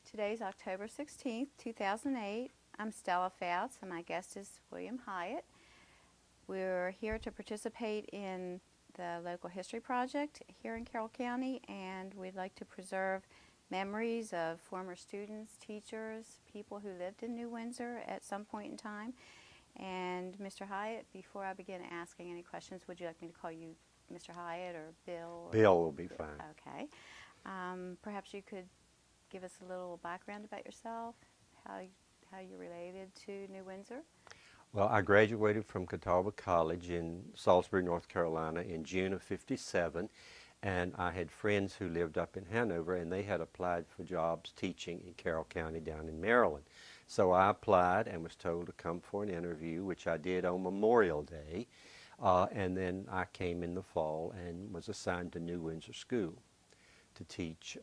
Today's October 16th, 2008. I'm Stella Fouts, and my guest is William Hiatt. We're here to participate in the local history project here in Carroll County, and we'd like to preserve memories of former students, teachers, people who lived in New Windsor at some point in time. And Mr. Hiatt, before I begin asking any questions, would you like me to call you Mr. Hiatt or Bill? Bill will be fine. Okay. Perhaps you could give us a little background about yourself, how you're related to New Windsor. Well, I graduated from Catawba College in Salisbury, North Carolina in June of '57, and I had friends who lived up in Hanover, and they had applied for jobs teaching in Carroll County down in Maryland. So I applied and was told to come for an interview, which I did on Memorial Day, and then I came in the fall and was assigned to New Windsor School to teach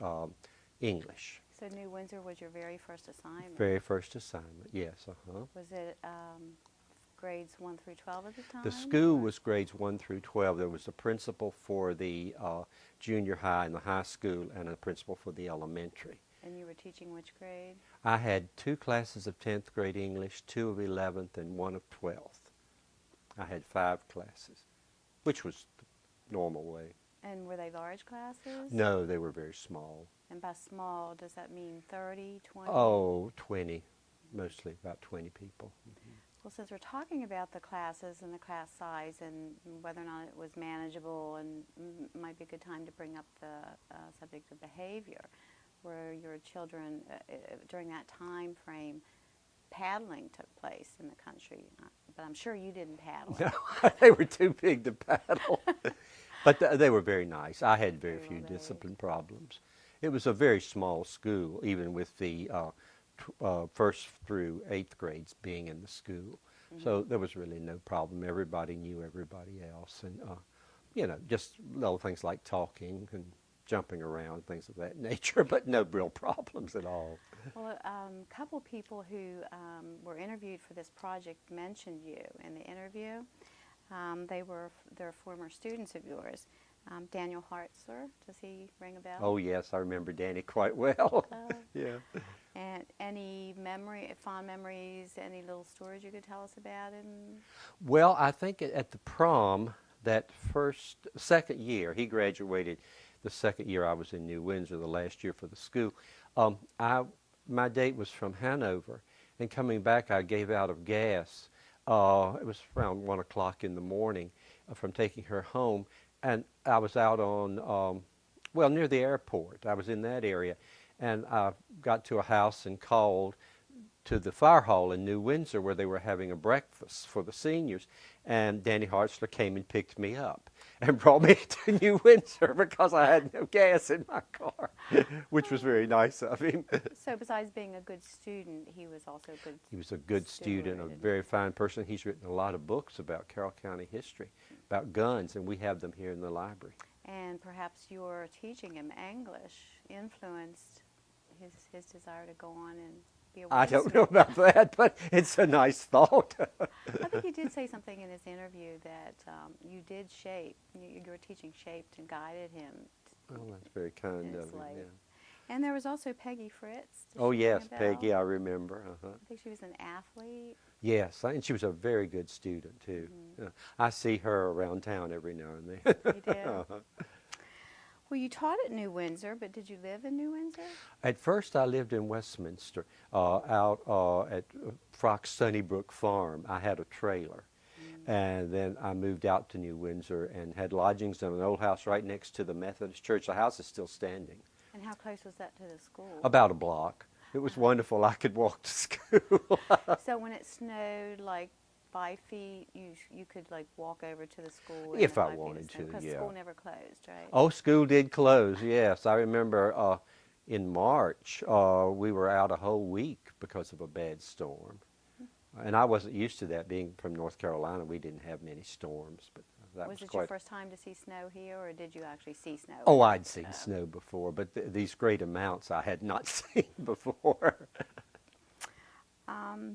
English. So New Windsor was your very first assignment? Very first assignment, yes. Was it grades 1 through 12 at the time? The school was grades 1 through 12. There was a principal for the junior high and the high school and a principal for the elementary. And you were teaching which grade? I had 2 classes of 10th grade English, 2 of 11th, and 1 of 12th. I had 5 classes, which was the normal way. And were they large classes? No, they were very small. And by small, does that mean 30, 20? Oh, 20, mostly about 20 people. Well, since we're talking about the classes and the class size and whether or not it was manageable, and might be a good time to bring up the subject of behavior, where your children, during that time frame, paddling took place in the country. But I'm sure you didn't paddle. No, they were too big to paddle. But they were very nice. I had very few discipline problems. It was a very small school, even with the 1st through 8th grades being in the school. Mm-hmm. So there was really no problem. Everybody knew everybody else. And, you know, just little things like talking and jumping around, things of that nature, but no real problems at all. Well, a couple people who were interviewed for this project mentioned you in the interview. They're former students of yours. Daniel Hartzler, does he ring a bell? Oh yes, I remember Danny quite well. Yeah. And any fond memories, any little stories you could tell us about him? Well, I think at the prom, that second year, he graduated the second year I was in New Windsor, the last year for the school. My date was from Hanover, and coming back I gave out of gas. It was around 1 o'clock in the morning from taking her home, and I was out on, near the airport. I was in that area, and I got to a house and called to the fire hall in New Windsor where they were having a breakfast for the seniors, and Danny Hartzler came and picked me up and brought me to New Windsor because I had no gas in my car, which was very nice of him. So besides being a good student, he was also a good He was a good student, a very fine person. He's written a lot of books about Carroll County history, about guns, and we have them here in the library. And perhaps your teaching him English influenced his desire to go on and be a I don't know about that, but it's a nice thought. I think he did say something in his interview that you did your teaching shaped and guided him. Well, that's very kind of him. Yeah. And there was also Peggy Fritz. Oh yes, Peggy, I remember. I think she was an athlete. Yes, and she was a very good student too. Mm-hmm. I see her around town every now and then. You did? Well, you taught at New Windsor, but did you live in New Windsor? At first, I lived in Westminster, out at Frock's Sunnybrook Farm. I had a trailer, and then I moved out to New Windsor and had lodgings in an old house right next to the Methodist Church. The house is still standing. And how close was that to the school? About a block. It was wonderful. I could walk to school. So when it snowed, like 5 feet, you could like walk over to the school if I wanted to, because school never closed, right? Oh, school did close. Yes, I remember in March we were out a whole week because of a bad storm, and I wasn't used to that. Being from North Carolina, we didn't have many storms, but that was it quite... your first time to see snow here, or did you actually see snow? Oh, I'd seen snow before, but these great amounts I had not seen before.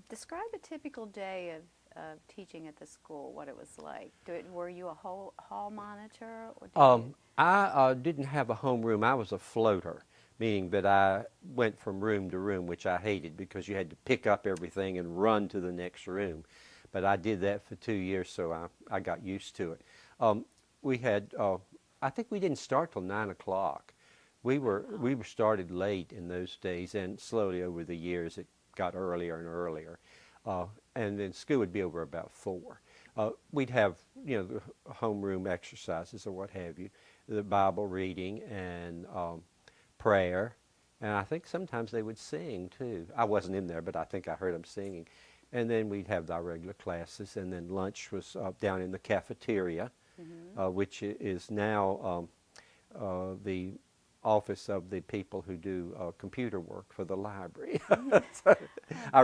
Describe a typical day of teaching at the school, what it was like. Were you a hall monitor? Or I didn't have a homeroom. I was a floater, meaning that I went from room to room, which I hated because you had to pick up everything and run to the next room. But I did that for 2 years, so I got used to it. We had, I think we didn't start till 9 o'clock. We were started late in those days, and slowly over the years it got earlier and earlier. And then school would be over about 4. We'd have, the homeroom exercises or what have you, the Bible reading and prayer, and I think sometimes they would sing too. I wasn't in there, but I think I heard them singing. And then we'd have our regular classes, and then lunch was down in the cafeteria, which is now the office of the people who do computer work for the library. So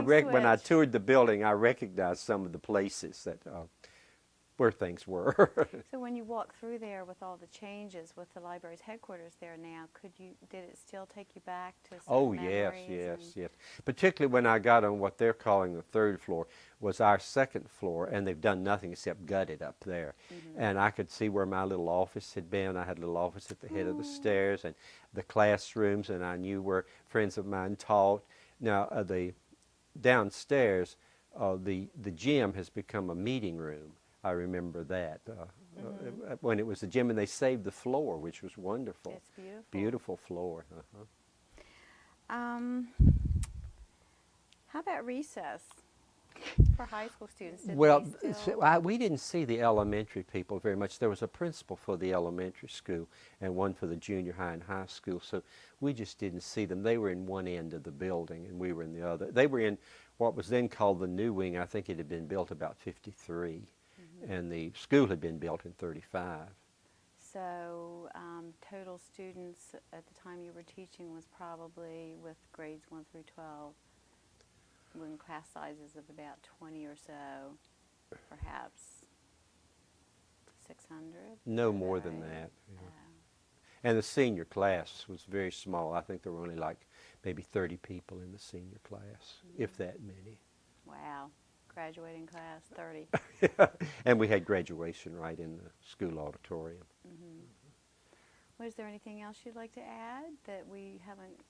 when I toured the building, I recognized some of the places that where things were. So when you walk through there with all the changes with the library's headquarters there now, did it still take you back to some memories? Yes. Particularly when I got on what they're calling the 3rd floor, was our 2nd floor, and they've done nothing except gut it up there. And I could see where my little office had been. I had a little office at the head of the stairs, and the classrooms, and I knew where friends of mine taught. Now, the downstairs, the gym has become a meeting room. I remember that when it was the gym, and they saved the floor, which was wonderful. It's beautiful. Beautiful floor. How about recess for high school students? We didn't see the elementary people very much. There was a principal for the elementary school and one for the junior high and high school, so we just didn't see them. They were in one end of the building, and we were in the other. They were in what was then called the new wing. I think it had been built about 53. And the school had been built in 35. So total students at the time you were teaching was probably, with grades 1 through 12, in class sizes of about 20 or so, perhaps 600? No more than that. And the senior class was very small. I think there were only like maybe 30 people in the senior class, if that many. Wow. Graduating class, 30. And we had graduation right in the school auditorium. Was there anything else you'd like to add that we haven't?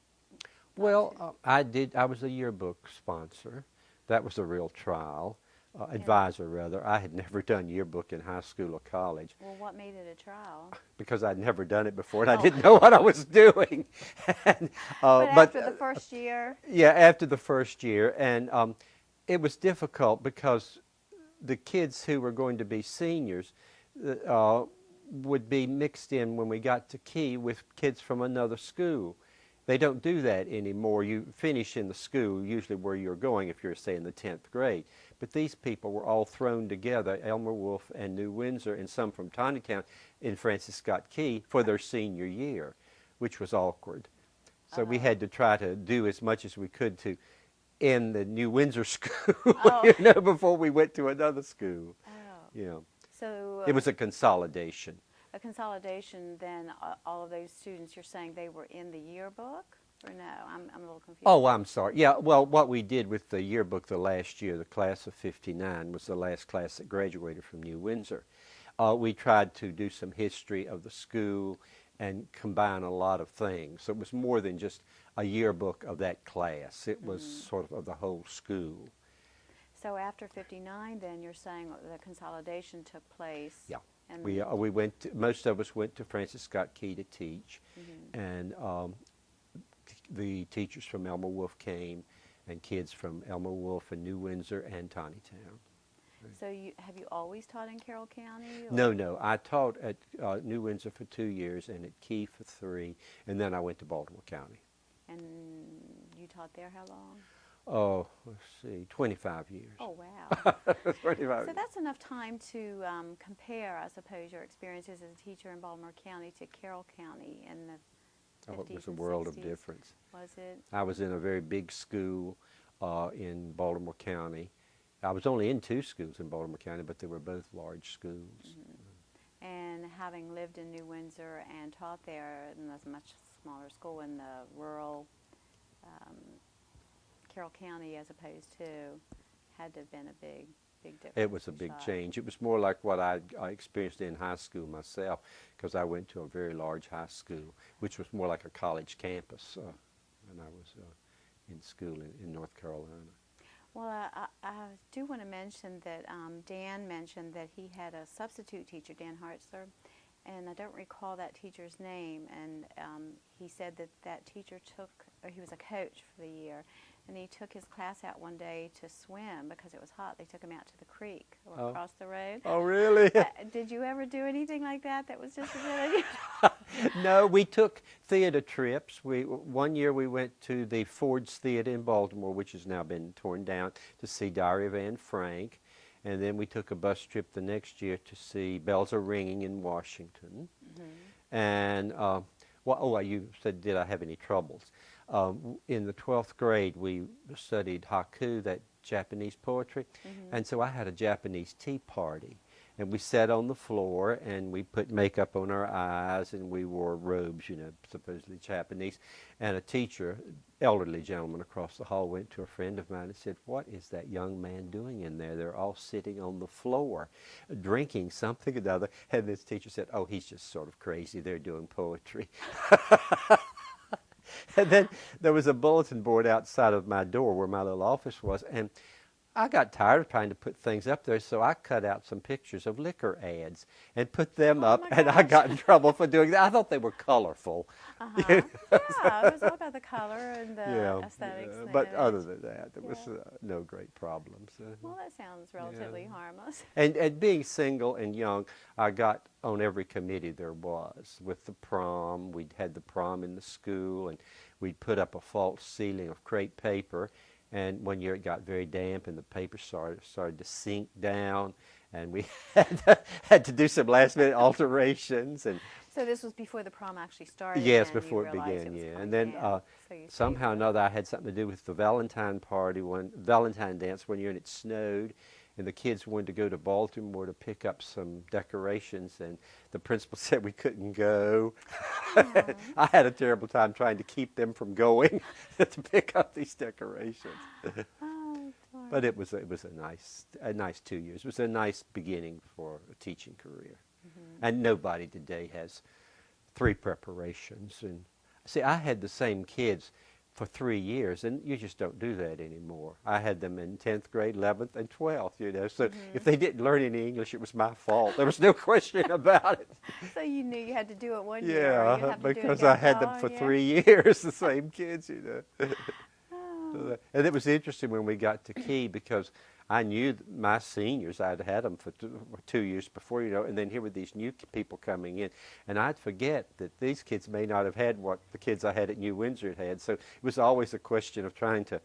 Well, I was a yearbook sponsor. That was a real trial. Advisor, rather. I had never done yearbook in high school or college. Well, what made it a trial? Because I'd never done it before, and I didn't know what I was doing. And, but after the first year? Yeah, after the first year. And it was difficult because the kids who were going to be seniors would be mixed in when we got to Key with kids from another school. They don't do that anymore. You finish in the school, usually where you're going if you're, say, in the 10th grade. But these people were all thrown together, Elmer Wolf and New Windsor, and some from Tontitown in Francis Scott Key for their senior year, which was awkward. So we had to try to do as much as we could to in the New Windsor School, before we went to another school. So it was a consolidation. A consolidation, then all of those students, you're saying they were in the yearbook? Or no? I'm a little confused. Oh, I'm sorry. Yeah, well, what we did with the yearbook the last year, the class of 59, was the last class that graduated from New Windsor. We tried to do some history of the school and combine a lot of things. So it was more than just a yearbook of that class. It was sort of the whole school. So after 59, then you're saying the consolidation took place. Yeah, and we went. Most of us went to Francis Scott Key to teach, and the teachers from Elmer Wolf came, and kids from Elmer Wolf and New Windsor and Tontitown. So have you always taught in Carroll County? Or? No. I taught at New Windsor for 2 years and at Key for 3, and then I went to Baltimore County. And you taught there how long? Oh, let's see, 25 years. Oh, wow. 25 So that's enough time to compare, I suppose, your experiences as a teacher in Baltimore County to Carroll County in the 50s it was a and world 60s. Of difference. Was it? I was in a very big school in Baltimore County. I was only in 2 schools in Baltimore County, but they were both large schools. And having lived in New Windsor and taught there in a much smaller school in the rural Carroll County as opposed to, had to have been a big big difference. It was a big change. It was more like what I experienced in high school myself, because I went to a very large high school, which was more like a college campus when I was in school in North Carolina. Well, I do want to mention that Dan mentioned that he had a substitute teacher, Dan Hartzler, and I don't recall that teacher's name, and he said that that teacher he was a coach for the year, and he took his class out one day to swim because it was hot. They took him out to the creek or across the road. Oh, really? Did you ever do anything like that? That was just a good idea? No, we took theater trips. One year we went to the Ford's Theater in Baltimore, which has now been torn down, to see Diary of Anne Frank. And then we took a bus trip the next year to see Bells Are Ringing in Washington. Mm-hmm. And, you said, did I have any troubles? In the 12th grade, we studied haiku, that Japanese poetry. Mm-hmm. And so I had a Japanese tea party. And we sat on the floor, and we put makeup on our eyes, and we wore robes, supposedly Japanese. And a teacher, elderly gentleman across the hall, went to a friend of mine and said, "What is that young man doing in there? They're all sitting on the floor, drinking something or another." And this teacher said, "Oh, he's just sort of crazy. They're doing poetry." And then there was a bulletin board outside of my door where my little office was, and I got tired of trying to put things up there, so I cut out some pictures of liquor ads and put them up, and I got in trouble for doing that. I thought they were colorful. Yeah, it was all about the color and the aesthetics. Yeah. But other than that, there was no great problems. Well, that sounds relatively harmless. And being single and young, I got on every committee there was. With the prom, we'd had the prom in the school, and we'd put up a false ceiling of crepe paper. And one year it got very damp, and the paper started to sink down, and we had to do some last-minute alterations. And so this was before the prom actually started? Yes, before it began, yeah. And then somehow or another I had something to do with the Valentine dance one year, and it snowed. And the kids wanted to go to Baltimore to pick up some decorations, and the principal said we couldn't go. I had a terrible time trying to keep them from going to pick up these decorations. But it was a nice 2 years. It was a nice beginning for a teaching career. Mm-hmm. And nobody today has 3 preparations. And see, I had the same kids for 3 years, and you just don't do that anymore. I had them in 10th grade, 11th, and 12th, so if they didn't learn any English, it was my fault. There was no question about it. So you knew you had to do it one year. Yeah, because I had them for 3 years, the same kids, And it was interesting when we got to Key, because I knew my seniors, I'd had them for 2 years before, and then here were these new people coming in. And I'd forget that these kids may not have had what the kids I had at New Windsor had. So it was always a question of trying to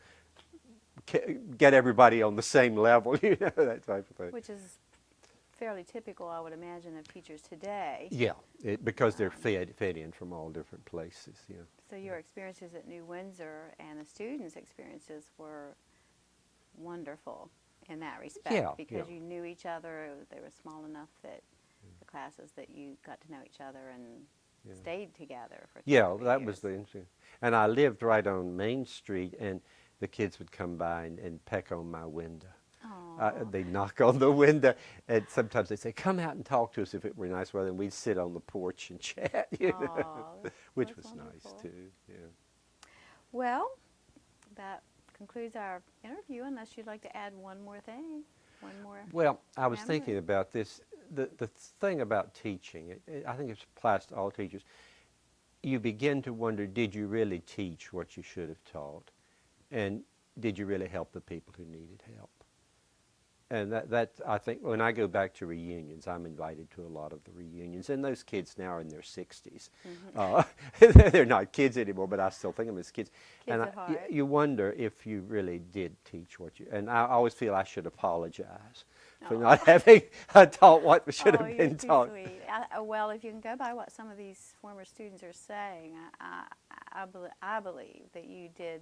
get everybody on the same level, that type of thing. Which is fairly typical, I would imagine, of teachers today. Yeah, because they're fed in from all different places, So your experiences at New Windsor and the students' experiences were wonderful in that respect, because you knew each other. They were small enough that the classes that you got to know each other and stayed together for 3 that years. was the interesting. And I lived right on Main Street, and the kids would come by and peck on my window. They'd knock on the window, and sometimes they'd say, "Come out and talk to us," if it were nice weather, and we'd sit on the porch and chat, which was wonderful. Nice too. Yeah. Well, that concludes our interview, unless you'd like to add one more thing, one more. Well, I was thinking about this. The thing about teaching, I think it applies to all teachers. You begin to wonder, did you really teach what you should have taught? And did you really help the people who needed help? And that I think, when I go back to reunions, I'm invited to a lot of the reunions, and those kids now are in their 60s. Mm-hmm. They're not kids anymore, but I still think of them as kids. Kids at heart. You wonder if you really did teach what you, and I always feel I should apologize for not having taught what should have been taught. Sweet. Well, if you can go by what some of these former students are saying, I believe that you did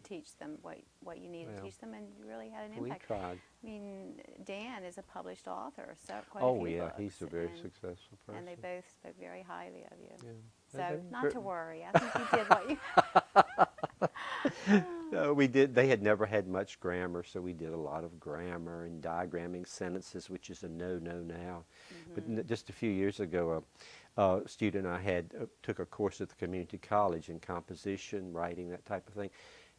teach them what you needed to teach them, and you really had an impact. We tried. I mean, Dan is a published author, so quite a few books, he's a very successful person. And they both spoke very highly of you. Yeah. So not to worry. I think you did what you... No, we did. They had never had much grammar, so we did a lot of grammar and diagramming sentences, which is a no-no now. But just a few years ago, a student I had took a course at the community college in composition, writing, that type of thing.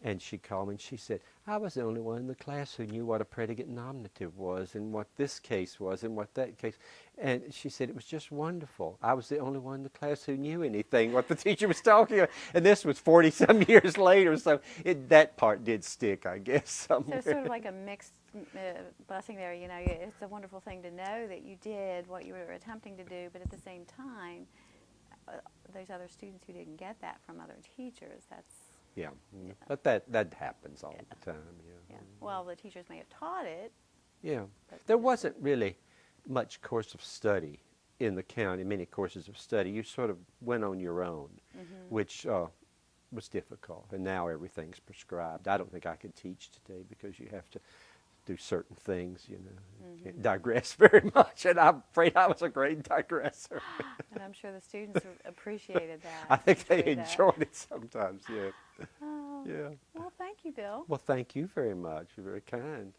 And she called me and she said, I was the only one in the class who knew what a predicate nominative was and what this case was and what that case. And she said it was just wonderful. I was the only one in the class who knew anything, what the teacher was talking about. And this was 40-some years later, so that part did stick, I guess, somewhere. So it's sort of like a mixed blessing there. You know, it's a wonderful thing to know that you did what you were attempting to do, but at the same time, those other students who didn't get that from other teachers, that's... Yeah, but that happens all the time. Yeah. Well, the teachers may have taught it. Yeah, there wasn't really much course of study in the county. Many courses of study, you sort of went on your own, which was difficult. And now everything's prescribed. I don't think I could teach today because you have to do certain things. You know, can't digress very much. And I'm afraid I was a great digresser. And I'm sure the students appreciated that. I think they enjoyed it sometimes. Yeah. Oh, Yeah. well, thank you, Bill. Well, thank you very much. You're very kind.